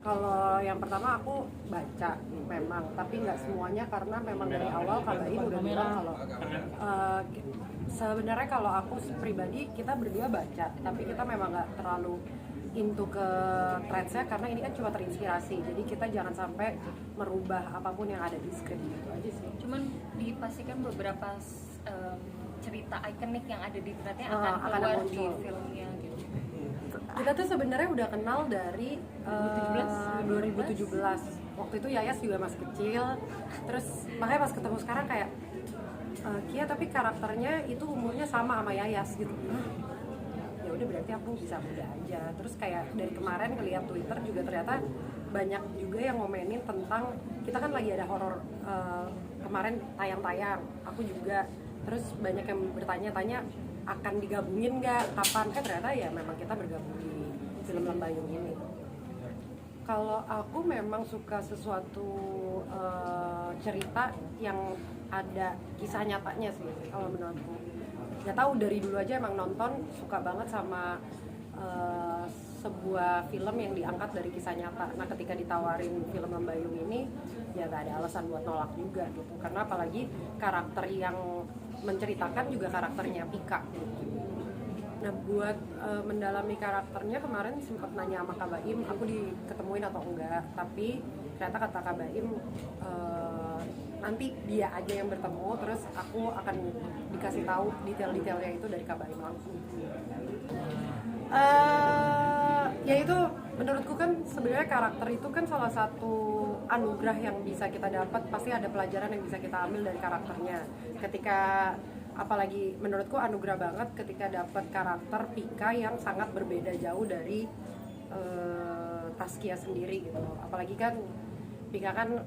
Kalau yang pertama aku baca memang, tapi nggak semuanya karena memang dari awal Kak Baim udah bilang kalau sebenarnya kalau aku pribadi kita berdua baca, tapi kita memang nggak terlalu into ke threads-nya karena ini kan cuma terinspirasi, jadi kita jangan sampai merubah apapun yang ada di skrip gitu aja sih. Cuman dipastikan beberapa cerita ikonik yang ada di thread-nya akan akan keluar di muncul. filmnya gitu. Kita tuh sebenarnya udah kenal dari 2017. Waktu itu Yayas juga masih kecil. Terus makanya pas ketemu sekarang kayak Kia tapi karakternya itu umurnya sama Yayas gitu. Ya udah berarti aku bisa muda aja. Terus kayak dari kemarin ngeliat Twitter juga ternyata banyak juga yang ngomenin tentang kita kan lagi ada horor kemarin tayang-tayang. Aku juga. Terus banyak yang bertanya-tanya akan digabungin nggak, kapan? Ternyata ya memang kita bergabung di film Lembayung ini. Kalau aku memang suka sesuatu cerita yang ada kisah nyatanya sih kalau menurutku. Nggak tahu dari dulu aja emang nonton suka banget sama sebuah film yang diangkat dari kisah nyata. Nah ketika ditawarin film Lembayung ini ya gak ada alasan buat nolak juga gitu. Karena apalagi karakter yang menceritakan juga karakternya Pika gitu. Nah buat mendalami karakternya kemarin sempat nanya sama Kak Baim, aku diketemuin atau enggak, tapi ternyata kata Kak Baim nanti dia aja yang bertemu, terus aku akan dikasih tahu detail-detailnya itu dari Kak Baim langsung. Ya itu menurutku kan sebenarnya karakter itu kan salah satu anugerah yang bisa kita dapat, pasti ada pelajaran yang bisa kita ambil dari karakternya. Ketika apalagi menurutku anugerah banget ketika dapat karakter Pika yang sangat berbeda jauh dari Taskia sendiri gitu. Apalagi kan Pika kan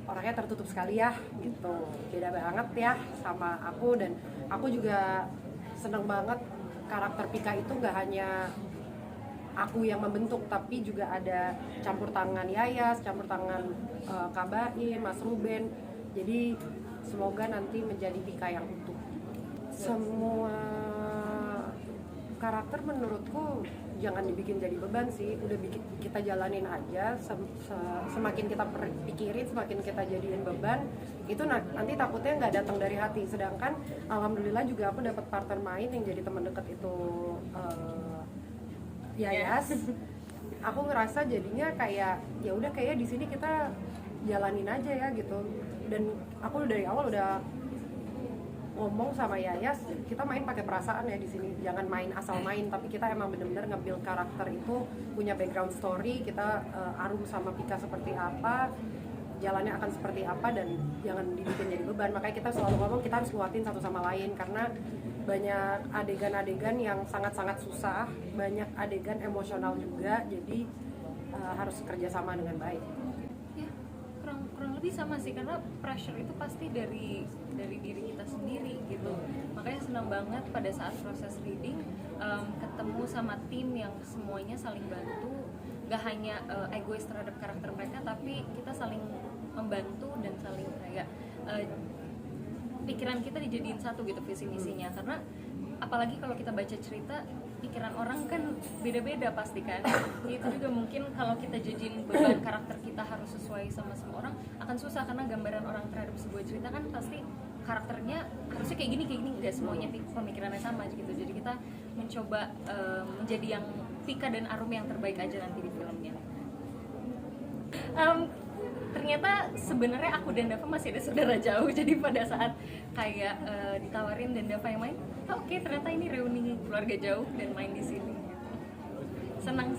orangnya tertutup sekali ya gitu, beda banget ya sama aku. Dan aku juga seneng banget karakter Pika itu nggak hanya aku yang membentuk, tapi juga ada campur tangan Yayas, campur tangan Kak Baim, Mas Ruben. Jadi semoga nanti menjadi Pika yang utuh. Semua karakter menurutku jangan dibikin jadi beban sih, udah kita jalanin aja. Semakin kita pikirin, semakin kita jadiin beban, itu nanti takutnya nggak datang dari hati. Sedangkan alhamdulillah juga aku dapat partner main yang jadi teman dekat itu Yayas. Aku ngerasa jadinya kayak ya udah kayak di sini kita jalanin aja ya gitu. Dan aku dari awal udah ngomong sama Yayas, kita main pakai perasaan ya di sini, jangan main asal main, tapi kita emang bener-bener nge-build karakter itu punya background story, kita Arum sama Pika seperti apa, jalannya akan seperti apa, dan jangan dibikin jadi beban. Makanya kita selalu ngomong kita harus nguatin satu sama lain, karena banyak adegan-adegan yang sangat-sangat susah, banyak adegan emosional juga, jadi harus kerjasama dengan baik. Kurang lebih sama sih, karena pressure itu pasti dari diri kita sendiri gitu. Makanya senang banget pada saat proses reading ketemu sama tim yang semuanya saling bantu, gak hanya egois terhadap karakter mereka, tapi kita saling membantu dan saling kayak pikiran kita dijadiin satu gitu visi misinya. Karena apalagi kalau kita baca cerita, pikiran orang kan beda-beda pasti kan. Itu juga mungkin kalau kita jadiin beban karakter kita harus sesuai sama semua orang akan susah, karena gambaran orang terhadap sebuah cerita kan pasti karakternya harusnya kayak gini, nggak semuanya pemikirannya sama gitu. Jadi kita mencoba menjadi yang Pika dan Arum yang terbaik aja nanti di filmnya. Ternyata sebenarnya aku dan Dava masih ada saudara jauh, jadi pada saat kayak ditawarin dan Dava yang main, oke, ternyata ini reuni keluarga jauh dan main di sini. Senang.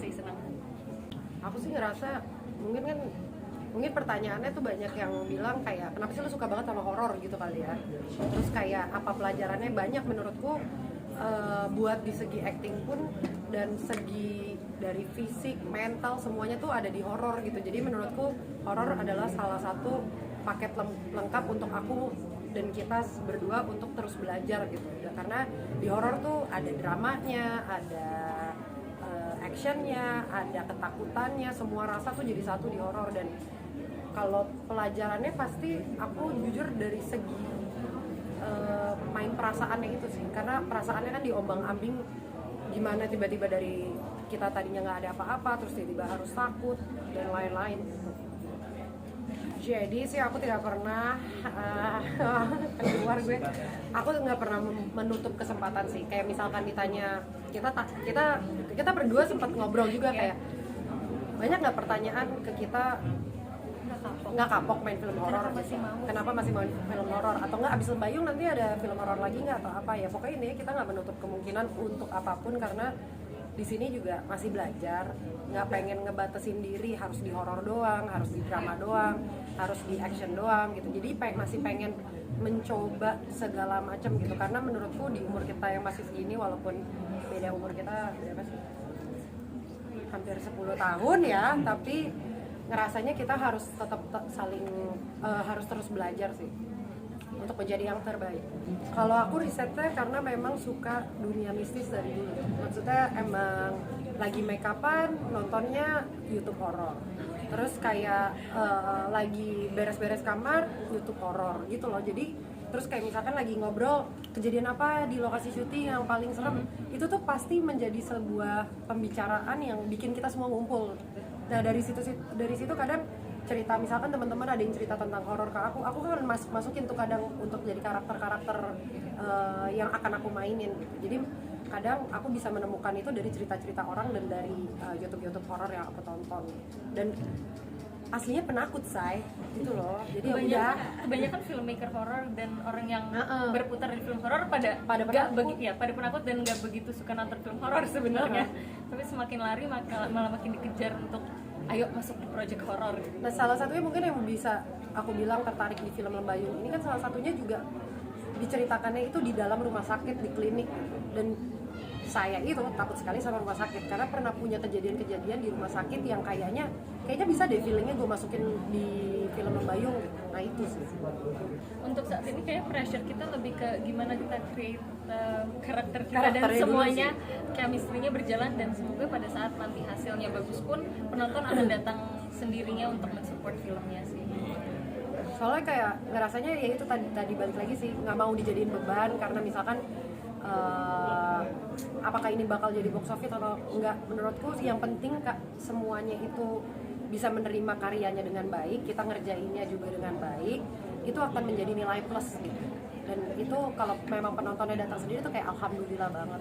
Aku sih ngerasa mungkin pertanyaannya tuh banyak yang bilang kayak kenapa sih lu suka banget sama horor gitu kali ya. Terus kayak apa pelajarannya, banyak menurutku buat di segi acting pun dan segi dari fisik, mental, semuanya tuh ada di horor gitu. Jadi menurutku horor adalah salah satu paket lengkap untuk aku dan kita berdua untuk terus belajar gitu. Karena di horor tuh ada dramanya, ada actionnya, ada ketakutannya, semua rasa tuh jadi satu di horor. Dan kalau pelajarannya pasti aku jujur dari segi main perasaannya itu sih, karena perasaannya kan diombang-ambing gimana tiba-tiba dari kita tadinya nggak ada apa-apa terus tiba-tiba harus takut dan lain-lain. Jadi sih aku tidak pernah keluar gue, aku nggak pernah menutup kesempatan sih. Kayak misalkan ditanya, kita berdua sempat ngobrol juga kayak banyak nggak pertanyaan ke kita, nggak kapok main film horor, kenapa masih main film horor, atau nggak abis Lembayung nanti ada film horor lagi nggak atau apa ya. Pokoknya ini kita nggak menutup kemungkinan untuk apapun karena di sini juga masih belajar, nggak pengen ngebatasin diri harus di horor doang, harus di drama doang, harus di action doang gitu. Jadi masih pengen mencoba segala macam gitu, karena menurutku di umur kita yang masih segini, walaupun beda umur kita berapa sih, hampir 10 tahun ya, tapi ngerasanya kita harus tetap saling harus terus belajar sih untuk menjadi yang terbaik. Kalau aku risetnya karena memang suka dunia mistis dari dulu. Maksudnya emang lagi make upan nontonnya YouTube horor. Terus kayak lagi beres-beres kamar YouTube horor gitu loh. Jadi terus kayak misalkan lagi ngobrol kejadian apa di lokasi syuting yang paling serem, itu tuh pasti menjadi sebuah pembicaraan yang bikin kita semua ngumpul. Nah dari situ kadang cerita, misalkan teman-teman ada yang cerita tentang horor ke aku kan masukin tuh kadang untuk jadi karakter-karakter yang akan aku mainin gitu. Jadi kadang aku bisa menemukan itu dari cerita-cerita orang dan dari YouTube horor yang aku tonton. Dan aslinya penakut say gitu loh. Jadi kebanyakan filmmaker horor dan orang yang berputar di film horor pada penakut dan nggak begitu suka nonton film horor sebenarnya. Tapi semakin lari malah makin dikejar untuk ayo masuk di project horor. Nah salah satunya mungkin yang bisa aku bilang tertarik di film Lembayung ini kan salah satunya juga diceritakannya itu di dalam rumah sakit, di klinik. Dan saya itu takut sekali sama rumah sakit karena pernah punya kejadian-kejadian di rumah sakit yang kayaknya bisa deh feelingnya gue masukin di film Lembayung gitu. Nah itu sih. Untuk saat ini kayak pressure kita lebih ke gimana kita create karakter kita dan semuanya chemistry-nya berjalan, dan semoga pada saat nanti hasilnya bagus pun penonton akan datang sendirinya untuk mensupport filmnya sih. Soalnya kayak ngerasanya ya itu tadi balik lagi sih, nggak mau dijadiin beban karena misalkan apakah ini bakal jadi box office atau enggak. Menurutku yang penting semuanya itu bisa menerima karyanya dengan baik, kita ngerjainnya juga dengan baik, itu akan menjadi nilai plus gitu. Dan itu kalau memang penontonnya datang sendiri tuh kayak alhamdulillah banget.